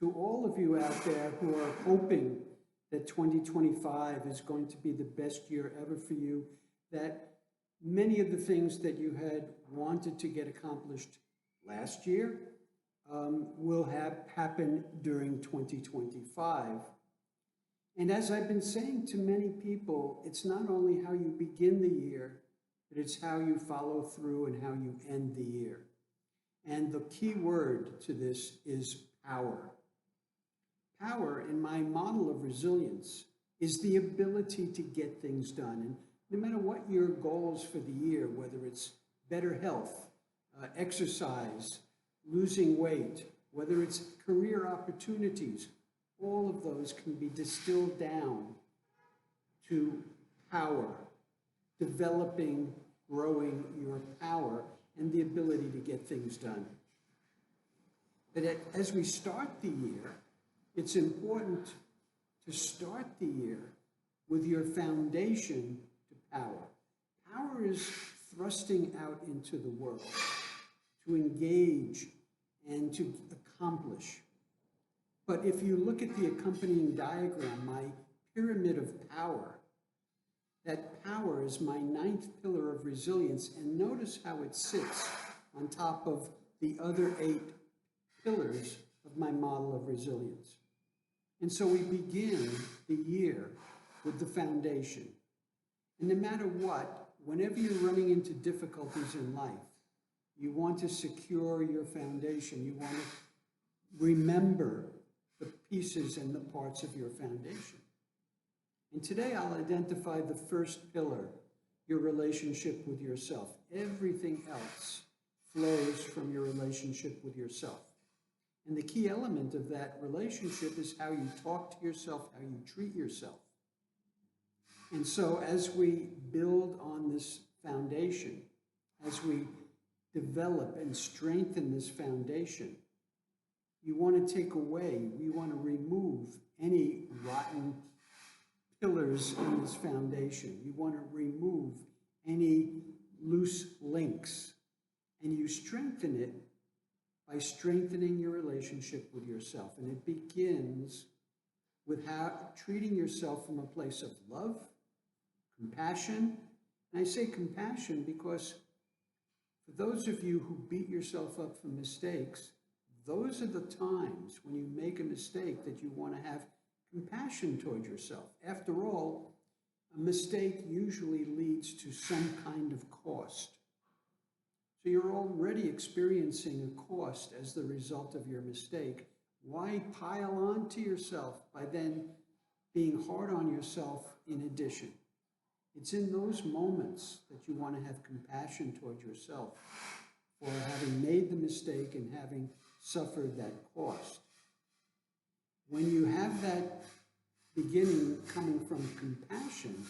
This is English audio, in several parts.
To all of you out there who are hoping that 2025 is going to be the best year ever for you, that many of the things that you had wanted to get accomplished last year will happen during 2025. And as I've been saying to many people, it's not only how you begin the year, but it's how you follow through and how you end the year. And the key word to this is power. Power, in my model of resilience, is the ability to get things done. And no matter what your goals for the year, whether it's better health, exercise, losing weight, whether it's career opportunities, all of those can be distilled down to power, developing, growing your power and the ability to get things done. But as we start the year, it's important to start the year with your foundation to power. Power is thrusting out into the world to engage and to accomplish. But if you look at the accompanying diagram, my pyramid of power, that power is my 9th pillar of resilience, and notice how it sits on top of the other 8 pillars of my model of resilience. And so we begin the year with the foundation. And no matter what, whenever you're running into difficulties in life, you want to secure your foundation. You want to remember the pieces and the parts of your foundation. And today I'll identify the first pillar, your relationship with yourself. Everything else flows from your relationship with yourself. And the key element of that relationship is how you talk to yourself, how you treat yourself. And so as we build on this foundation, as we develop and strengthen this foundation, you want to take away, we want to remove any rotten pillars in this foundation. You want to remove any loose links, and you strengthen it by strengthening your relationship with yourself. And it begins with treating yourself from a place of love, compassion. And I say compassion because for those of you who beat yourself up for mistakes, those are the times when you make a mistake that you want to have compassion toward yourself. After all, a mistake usually leads to some kind of cost. So you're already experiencing a cost as the result of your mistake. Why pile on to yourself by then being hard on yourself in addition? It's in those moments that you want to have compassion toward yourself for having made the mistake and having suffered that cost. When you have that beginning coming from compassion,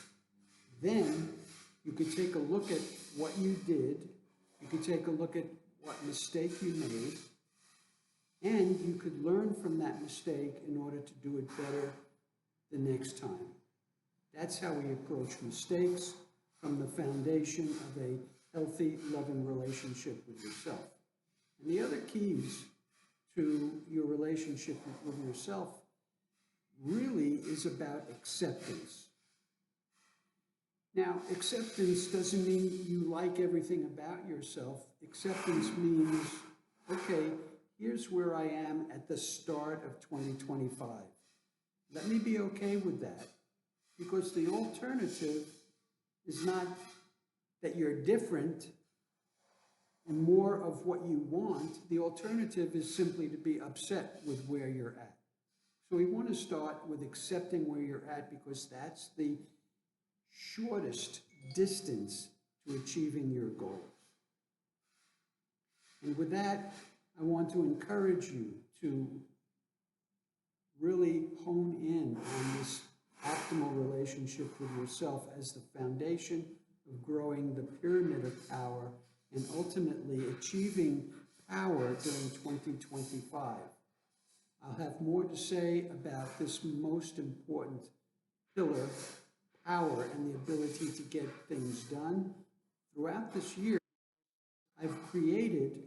then you could take a look at what you did, you could take a look at what mistake you made, and you could learn from that mistake in order to do it better the next time. That's how we approach mistakes, from the foundation of a healthy, loving relationship with yourself. And the other keys to your relationship with yourself really is about acceptance. Now, acceptance doesn't mean you like everything about yourself. Acceptance means, okay, here's where I am at the start of 2025. Let me be okay with that, because the alternative is not that you're different and more of what you want. The alternative is simply to be upset with where you're at. So we want to start with accepting where you're at, because that's the shortest distance to achieving your goals. And with that, I want to encourage you to really hone in on this optimal relationship with yourself as the foundation of growing the pyramid of power and ultimately achieving power during 2025. I'll have more to say about this most important pillar, power, and the ability to get things done. Throughout this year, I've created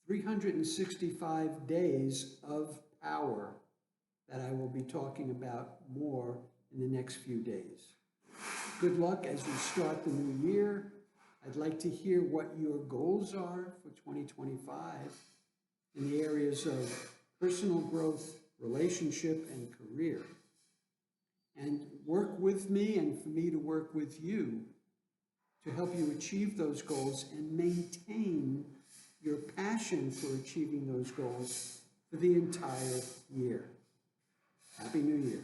365 days of power that I will be talking about more in the next few days. Good luck as you start the new year. I'd like to hear what your goals are for 2025 in the areas of personal growth, relationship, and career. And work with me and for me to work with you to help you achieve those goals and maintain your passion for achieving those goals for the entire year. Happy New Year.